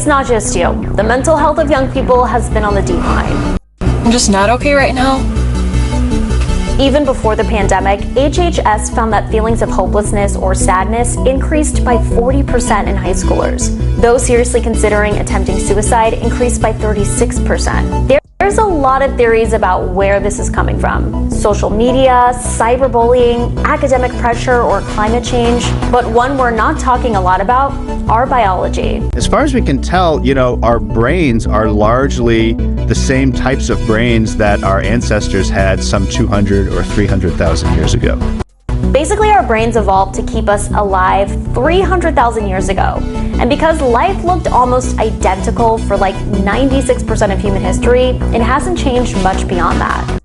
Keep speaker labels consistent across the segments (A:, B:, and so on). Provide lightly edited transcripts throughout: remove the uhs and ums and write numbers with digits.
A: it's not just you. The mental health of young people has been on the decline.
B: I'm just not okay right now.
A: Even before the pandemic, HHS found that feelings of hopelessness or sadness increased by 40% in high schoolers. Those seriously considering attempting suicide increased by 36%. There's a lot of theories about where this is coming from. Social media, cyberbullying, academic pressure, or climate change. But one we're not talking a lot about, our biology.
C: As far as we can tell, our brains are largely the same types of brains that our ancestors had some 200 or 300,000 years ago.
A: Basically, our brains evolved to keep us alive 300,000 years ago. And because life looked almost identical for like 96% of human history, it hasn't changed much beyond that.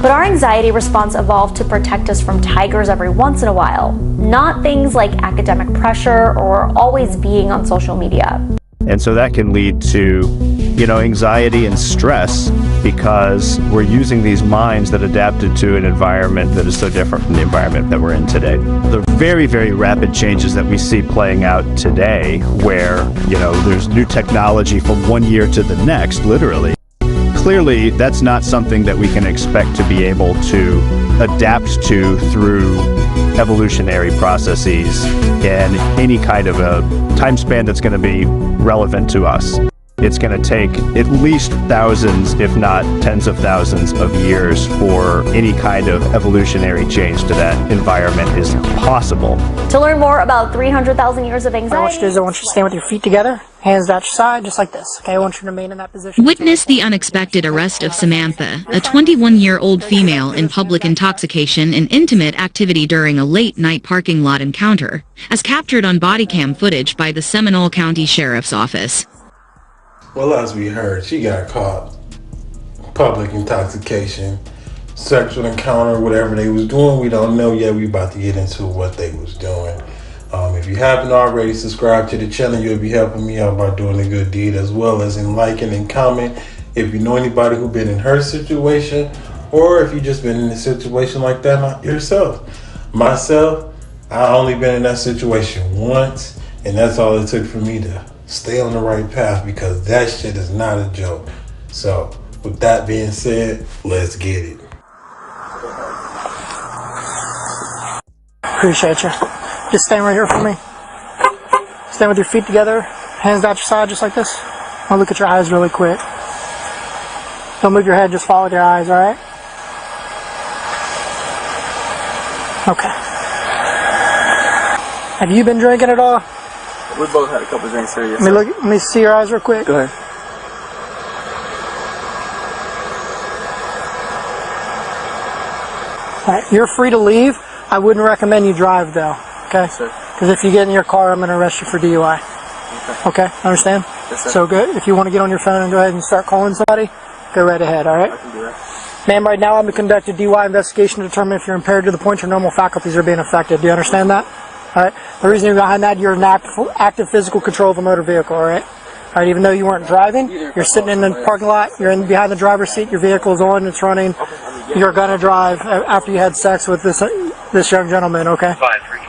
A: But our anxiety response evolved to protect us from tigers every once in a while, not things like academic pressure or always being on social media.
C: And so that can lead to, anxiety and stress because we're using these minds that adapted to an environment that is so different from the environment that we're in today. The very, very rapid changes that we see playing out today where, there's new technology from one year to the next, literally. Clearly, that's not something that we can expect to be able to adapt to through evolutionary processes in any kind of a time span that's going to be relevant to us. It's going to take at least thousands, if not tens of thousands of years for any kind of evolutionary change to that environment is possible.
A: To learn more about 300,000 years of anxiety,
D: what I want you to do is I want you to stand with your feet together, hands out your side, just like this. Okay, I want you to remain in that position.
E: Witness the unexpected arrest of Samantha, a 21-year-old female in public intoxication and intimate activity during a late-night parking lot encounter, as captured on body cam footage by the Seminole County Sheriff's Office.
F: Well, as we heard, she got caught. Public intoxication, sexual encounter, whatever they was doing, we don't know yet. We about to get into what they was doing. If you haven't already subscribed to the channel, you'll be helping me out by doing a good deed, as well as in liking and comment. If you know anybody who been in her situation, or if you just been in a situation like that yourself. Myself, I only been in that situation once, and that's all it took for me to stay on the right path, because that shit is not a joke. So with that being said, let's get it.
D: Appreciate you. Just stand right here for me. Stand with your feet together, hands out your side, just like this. I'll look at your eyes really quick. Don't move your head, just follow your eyes, alright? Okay. Have you been drinking at all?
G: We both had a couple drinks here. Yes,
D: let me see your eyes real quick.
G: Go ahead.
D: Alright, you're free to leave. I wouldn't recommend you drive though, okay? Because if you get in your car, I'm going to arrest you for DUI. Okay, understand?
G: Yes, sir.
D: So good. If you want to get on your phone and go ahead and start calling somebody, go right ahead, alright?
G: I can do that.
D: Ma'am, right now I'm going to conduct a DUI investigation to determine if you're impaired to the point your normal faculties are being affected. Do you understand that? Alright, the reason behind that, you're in active physical control of a motor vehicle, alright? Alright, even though you weren't driving, you're sitting in the parking lot, you're behind the driver's seat, your vehicle's on, it's running, you're gonna drive after you had sex with this young gentleman, okay?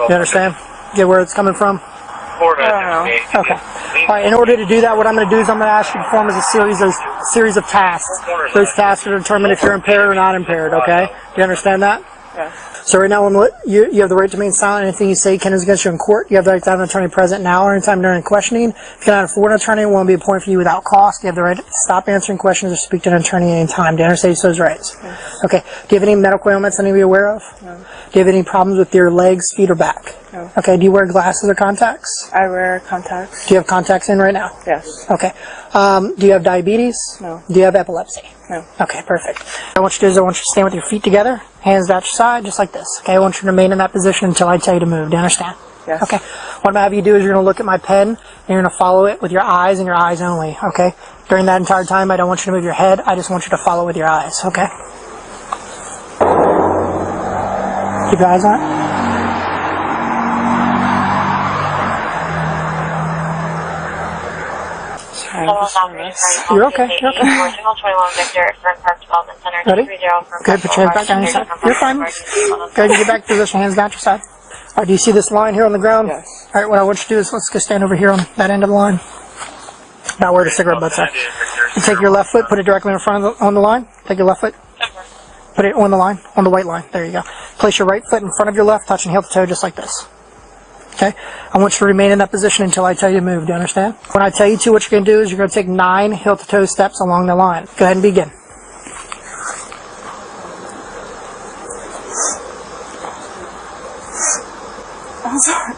D: You understand? Get where it's coming from? Okay. Alright, in order to do that, what I'm going to do is I'm going to ask you to perform as a series of tasks. Those tasks are to determine if you're impaired or not impaired, okay? Do you understand that?
G: Yes.
D: So right now, you have the right to remain silent. Anything you say can is against you in court. You have the right to have an attorney present now or anytime during questioning. If you cannot afford an attorney, it won't be appointed for you without cost. You have the right to stop answering questions or speak to an attorney at any time. Do you understand those rights?
G: Yes.
D: Okay. Do you have any medical ailments I need to be aware of?
G: No.
D: Do you have any problems with your legs, feet, or back?
G: No.
D: Okay. Do you wear glasses or contacts?
G: I wear contacts.
D: Do you have contacts in right now?
G: Yes.
D: Okay. Do you have diabetes?
G: No.
D: Do you have epilepsy?
G: No.
D: Okay, perfect. What I want you to do is I want you to stand with your feet together, hands out your side, just like this. Okay, I want you to remain in that position until I tell you to move. Do you understand?
G: Yes.
D: Okay. What I'm going to have you do is you're going to look at my pen, and you're going to follow it with your eyes and your eyes only, okay? During that entire time, I don't want you to move your head. I just want you to follow with your eyes, okay? Keep your eyes on it. You're okay. You're okay. Ready? Good. Put your hands back down your side. You're fine. Good. Get back to position. Hands down your side. All right. Do you see this line here on the ground?
G: Yes.
D: All right. What I want you to do is let's go stand over here on that end of the line. About where the cigarette butts are. You take your left foot, put it directly in front of on the line. Take your left foot, put it on the line, on the white line. There you go. Place your right foot in front of your left, touching heel to toe just like this. Okay? I want you to remain in that position until I tell you to move. Do you understand? When I tell you to, what you're going to do is you're going to take 9 heel to toe steps along the line. Go ahead and begin.
G: I'm sorry.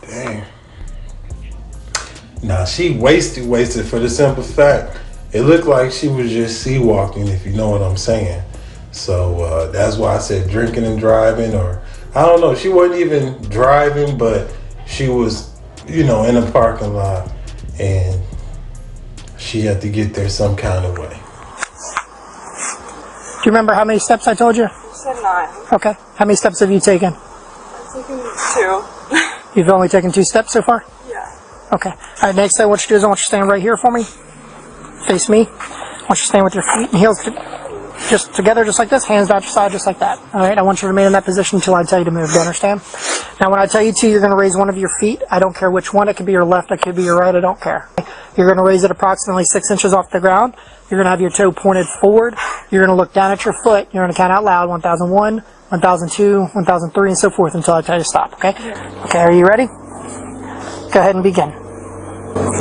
F: Dang. Now she wasted for the simple fact it looked like she was just sea walking, if you know what I'm saying. So that's why I said drinking and driving, or I don't know. She wasn't even driving, but she was, in a parking lot, and she had to get there some kind of way.
D: Do you remember how many steps I told you?
G: You said 9.
D: Okay. How many steps have you taken?
G: I'm taking 2.
D: You've only taken 2 steps so far?
G: Yeah.
D: Okay. All right, next thing I want you to do is I want you to stand right here for me. Face me. I want you to stand with your feet and heels just together, just like this. Hands out your side, just like that. All right, I want you to remain in that position until I tell you to move. Do you understand? Now, when I tell you to, you're going to raise one of your feet. I don't care which one. It could be your left. It could be your right. I don't care. You're going to raise it approximately 6 inches off the ground. You're going to have your toe pointed forward. You're going to look down at your foot. You're going to count out loud 1001, 1002, 1003, and so forth until I tell you to stop. Okay? Okay, are you ready? Go ahead and begin.
G: 1,000,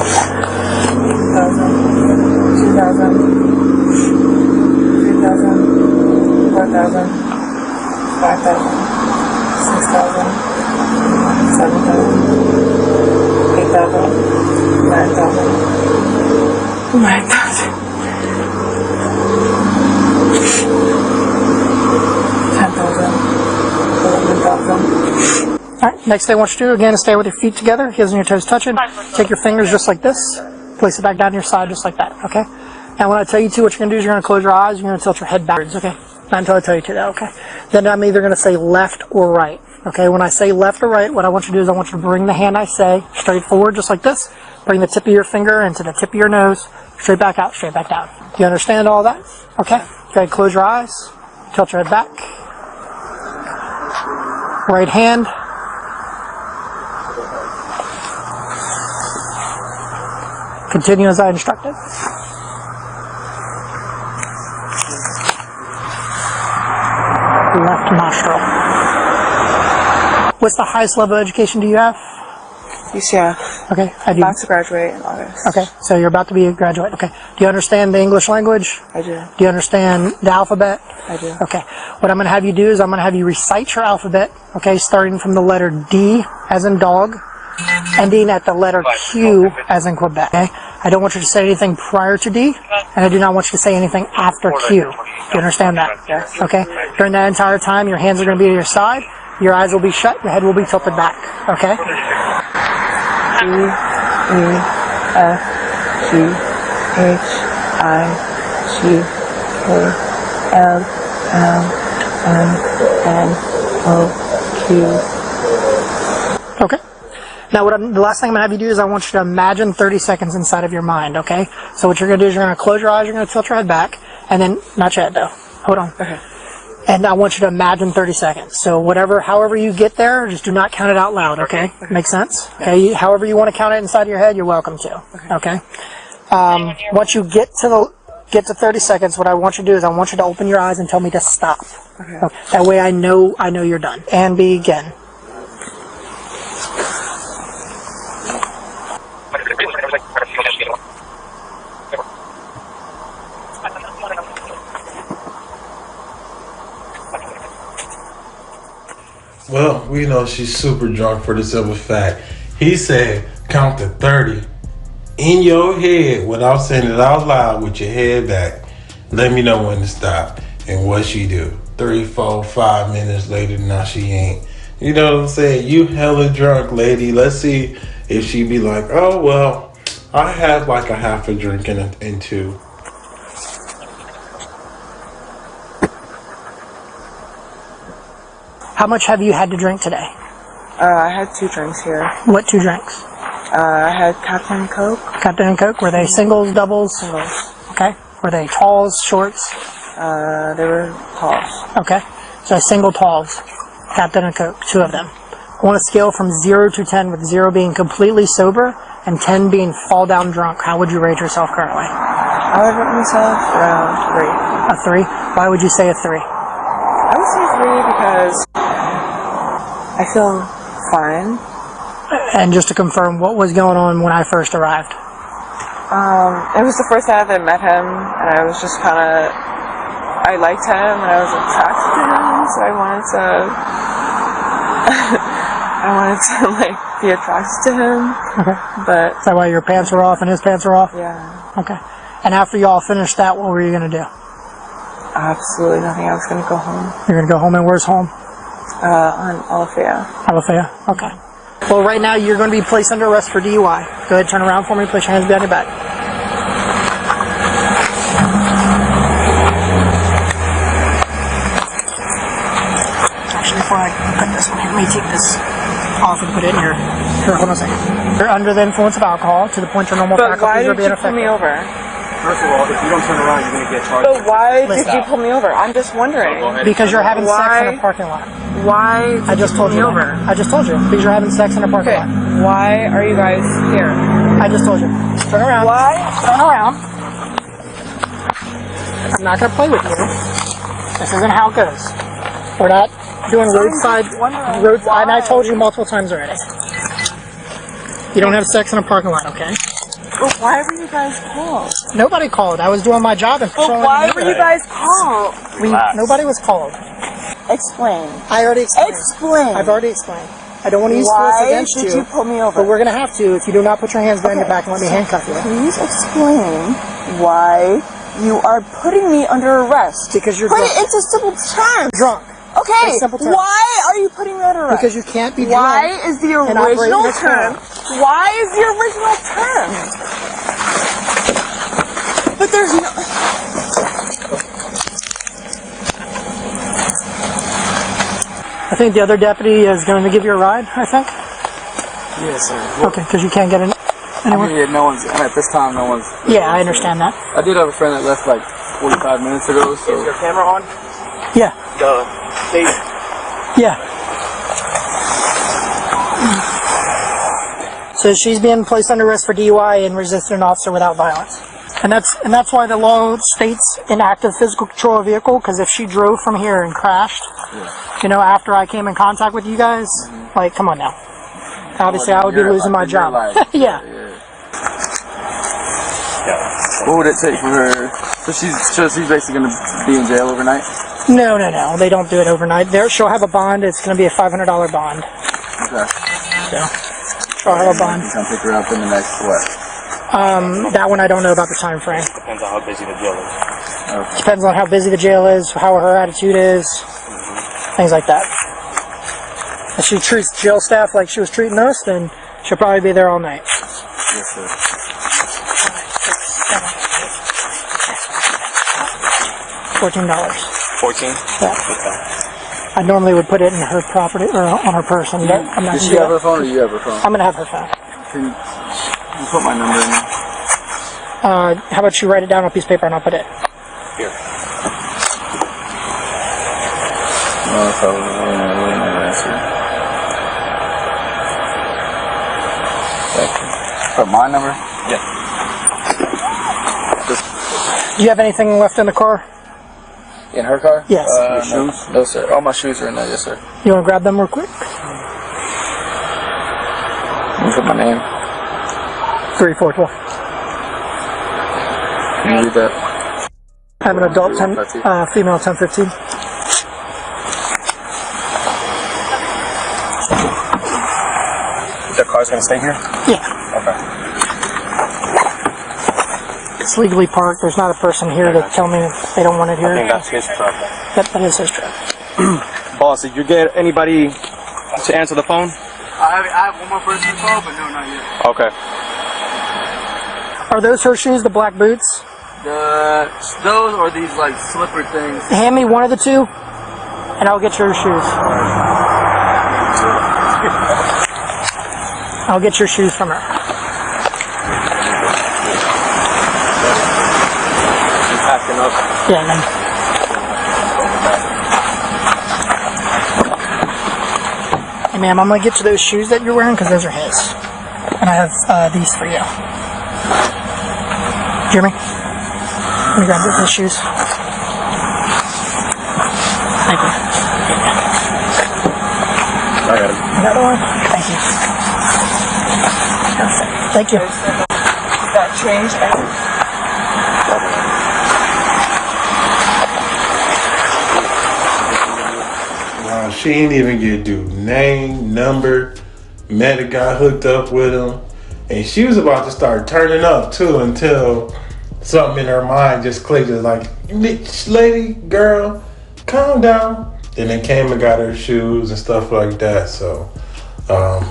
G: 2,000, 3,000, 4,000, 5,000, 6,000, 7,000, 8,000, 9,000, 9,000, 10,000, 11,000.
D: Alright, next thing I want you to do, again, is stay with your feet together, heels and your toes touching. Take your fingers just like this. Place it back down to your side just like that, okay? Now when I tell you to, what you're going to do is you're going to close your eyes, you're going to tilt your head backwards, okay? Not until I tell you to, though, okay? Then I'm either going to say left or right, okay? When I say left or right, what I want you to do is I want you to bring the hand I say straight forward just like this. Bring the tip of your finger into the tip of your nose, straight back out, straight back down. Do you understand all that? Okay? Go ahead, close your eyes, tilt your head back. Right hand. Continue as I instructed. Left nostril. What's the highest level of education do you have?
G: UCF.
D: Okay. I do.
G: About to graduate in August.
D: Okay. So you're about to be a graduate. Okay. Do you understand the English language?
G: I do.
D: Do you understand the alphabet?
G: I do.
D: Okay. What I'm going to have you do is I'm going to have you recite your alphabet. Okay. Starting from the letter D as in dog, ending at the letter Q as in Quebec. Okay. I don't want you to say anything prior to D, and I do not want you to say anything after Q. Do you understand that?
G: Yes.
D: Okay? During that entire time, your hands are going to be to your side, your eyes will be shut, your head will be tilted back. Okay?
G: E, F, G, H, I, G, K, L, M, N, O, Q.
D: Okay? Now, the last thing I'm going to have you do is I want you to imagine 30 seconds inside of your mind, okay? So what you're going to do is you're going to close your eyes, you're going to tilt your head back, and then, not your head though. Hold on.
G: Okay.
D: And I want you to imagine 30 seconds. So however you get there, just do not count it out loud, okay? Make sense? Okay, however you want to count it inside of your head, you're welcome to, okay? Once you get to 30 seconds, what I want you to do is I want you to open your eyes and tell me to stop.
G: Okay.
D: That way I know you're done. And begin.
F: Well, we know she's super drunk for the simple fact. He said, count to 30 in your head without saying it out loud with your head back. Let me know when to stop. And what she do. 3, 4, 5 minutes later, now she ain't. You know what I'm saying? You hella drunk, lady. Let's see if she be like, oh, well, I have like a half a drink and 2.
D: How much have you had to drink today?
G: I had 2 drinks here.
D: What 2 drinks?
G: I had Captain Coke.
D: Captain and Coke. Were they singles, doubles?
G: Singles.
D: Okay. Were they talls, shorts?
G: They were talls.
D: Okay. So single talls. Captain and Coke. 2 of them. On a scale from 0 to 10, with 0 being completely sober and 10 being fall down drunk, how would you rate yourself currently?
G: I would rate myself around 3.
D: A 3? Why would you say a 3?
G: I would say 3 because I feel fine.
D: And just to confirm, what was going on when I first arrived?
G: It was the first time that I met him, and I was just kind of, I liked him, and I was attracted to him, so I wanted to, like, be attracted to him,
D: Okay.
G: but,
D: Is that why your pants were off and his pants were off?
G: yeah,
D: Okay. And after y'all finished that, what were you going to do?
G: absolutely nothing. I was going to go home,
D: You're going to go home, and where's home?
G: on Alafaya.
D: Alafaya? Okay. Well, right now, you're going to be placed under arrest for DUI. Go ahead, turn around for me, place your hands behind your back. Actually, before I put this one in, let me take this off and put it in here. Here, hold on a second. You're under the influence of alcohol to the point your normal
G: But why
D: faculties are
G: did
D: being
G: you pull me
D: affected.
G: over?
H: First of all, if you don't turn around, you're going to get charged.
G: But why did
D: Listen.
G: you pull me over? I'm just wondering.
H: Go ahead.
D: Because you're having sex in
G: Why?
D: a parking lot.
G: Why did
D: I just
G: you
D: told
G: pull
D: you.
G: me over?
D: I just told you. Because you're having sex in a parking
G: Okay,
D: lot.
G: why are you guys here?
D: I just told you. Turn around.
G: Why?
D: Turn around. I'm not going to play with you. This isn't how it goes. We're not doing roadside.
G: wondering
D: And I
G: why.
D: told you multiple times already. You don't have sex in a parking lot, okay?
G: But why were you guys called?
D: Nobody called. I was doing my job and
G: But
D: patrolling
G: why
D: the
G: were you
D: neighborhood.
G: guys called?
D: Nobody was called.
G: Explain.
D: I already explained.
G: Explain.
D: I've already explained. I don't want to use force
G: Why
D: against
G: did you pull me
D: But
G: over?
D: we're going to have to if you do not put your hands behind your
G: Okay.
D: back and let me handcuff you.
G: Please explain why you are putting me under arrest.
D: Because you're
G: Put
D: drunk.
G: it into simple terms.
D: Drunk.
G: Okay.
D: In simple terms.
G: Why are you putting me under arrest?
D: Because you can't be
G: Why
D: drunk.
G: is the
D: and operate
G: original
D: in a car.
G: term? Why is the original term? But there's no.
D: I think the other deputy is going to give you a ride, I think.
H: Yes, sir.
D: Okay, because you can't get in anywhere.
H: Yeah, no one's, at this time, no one's.
D: Yeah, I understand that.
H: I did have a friend that left like 45 minutes ago, so. Is your camera on?
D: Yeah, yeah. So she's being placed under arrest for DUI and resisting an officer without violence. And that's why the law states inactive physical control of vehicle, because if she drove from here and crashed, after I came in contact with you guys, like, come on now. Obviously, I would be losing my job. Yeah.
H: What would it take for her? So she's basically going to be in jail overnight?
D: No. They don't do it overnight. She'll have a bond. It's going to be a $500 bond.
H: Okay.
D: So she'll have a bond.
H: Come pick her up in the next, what?
D: That one I don't know about the time frame.
I: Depends on how busy the jail is.
H: Okay.
D: Depends on how busy the jail is, how her attitude is, things like that. If she treats jail staff like she was treating us, then she'll probably be there all night.
H: Yes, sir.
D: $14.
I: 14?
D: Yeah. I normally would put it in her property or on her person, but I'm not
H: Does
D: gonna
H: she
D: do
H: have her
D: that.
H: phone or you have her phone?
D: I'm gonna have her phone.
H: Can you put my number in there?
D: How about you write it down on a piece of paper and I'll put it.
I: Here.
H: No, if I wouldn't have answered. Put my number?
I: Yeah.
D: Do you have anything left in the car?
H: In her car?
D: Yes.
H: Your shoes? No, sir. All my shoes are in there, yes, sir.
D: You wanna grab them real quick?
H: Let me put my name.
D: 3412.
H: Can you read that?
D: I have an adult 10, female 1015.
I: The car's gonna stay here?
D: Yeah.
I: Okay.
D: It's legally parked. There's not a person here to tell me if they don't want it
I: I
D: here.
I: think that's his truck.
D: That is his truck.
I: Boss, did you get anybody to answer the phone?
H: I have one more person to call, but no, not yet.
I: Okay.
D: Are those her shoes, the black boots?
H: Those or these like slipper things.
D: Hand me one of the two, and I'll get your shoes. I'll get your shoes from her. Yeah, no. Hey, ma'am, I'm gonna get you those shoes that you're wearing because those are his. And I have these for you. Hear me? Let me grab those shoes. Thank you.
I: I got it.
D: Another one? Thank you. Perfect. Thank you.
G: That change.
F: She ain't even get due name, number, met a guy, hooked up with him, and she was about to start turning up too until something in her mind just clicked. It's like, lady, girl, calm down. Then they came and got her shoes and stuff like that. So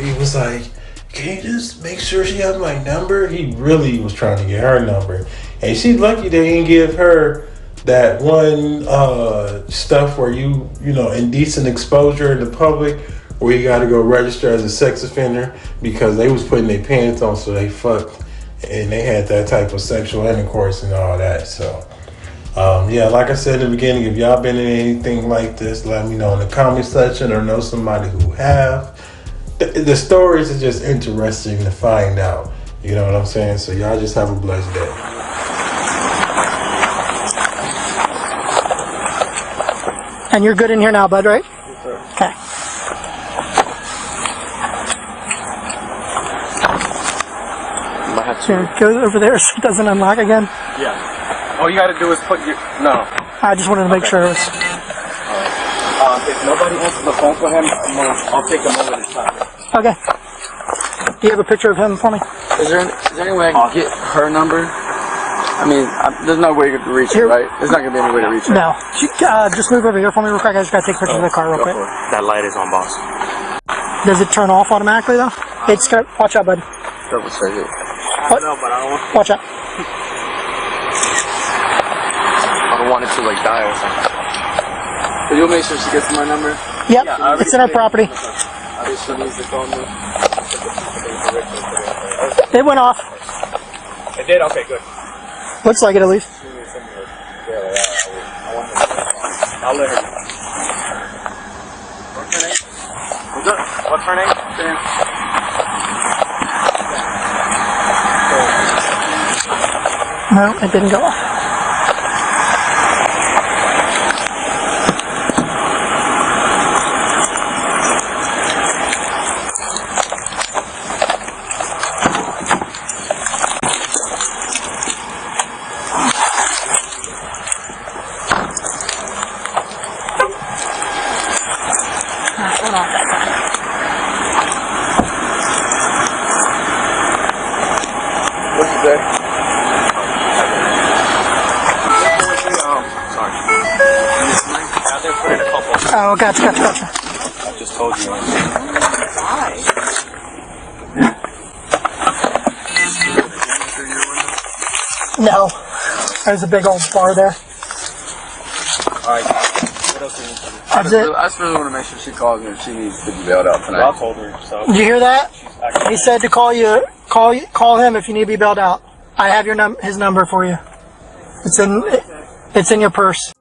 F: he was like, can you just make sure she has my number? He really was trying to get her number, and she's lucky they didn't give her that one stuff where you know, indecent exposure in the public, where you got to go register as a sex offender, because they was putting their pants on, so they fucked and they had that type of sexual intercourse and all that. So yeah, like I said in the beginning, if y'all been in anything like this, let me know in the comment section, or know somebody who have. The stories are just interesting to find out, you know what I'm saying? So y'all just have a blessed day.
D: And you're good in here now, bud, right? Yes, sir. Okay. Here, go over there so it doesn't unlock again.
I: Yeah. All you gotta do is put your... No.
D: I just wanted to make sure it was...
I: If nobody answers the phone for him, I'll take him over this time.
D: Okay. Do you have a picture of him for me?
H: Is there any way I can get her number? I mean, there's no way you can reach her, right? There's not gonna be any way to reach her.
D: No. Just move over here for me real quick. I just gotta take a picture of the car real quick.
I: That light is on, boss.
D: Does it turn off automatically though? It's got... Watch out, bud.
H: Double check it.
D: What?
I: No, but I don't want...
D: Watch out.
H: I don't want it to like die or something. But you'll make sure she gets my number?
D: Yep, it's in her property.
H: She needs to call me.
D: It went off.
I: It did? Okay, good.
D: Looks like it at least.
I: I'll let her know. What's her name?
D: No, it didn't go off.
H: What's it say?
D: Oh, gotcha.
I: I just told you.
D: No. There's a big old bar there.
I: Alright. What else do you need?
D: That's it.
H: I just really want to make sure she calls me if she needs to be bailed out tonight.
I: Well, I told her, so.
D: Did you hear that? He said to call you. Call him if you need to be bailed out. I have his number for you. It's in your purse.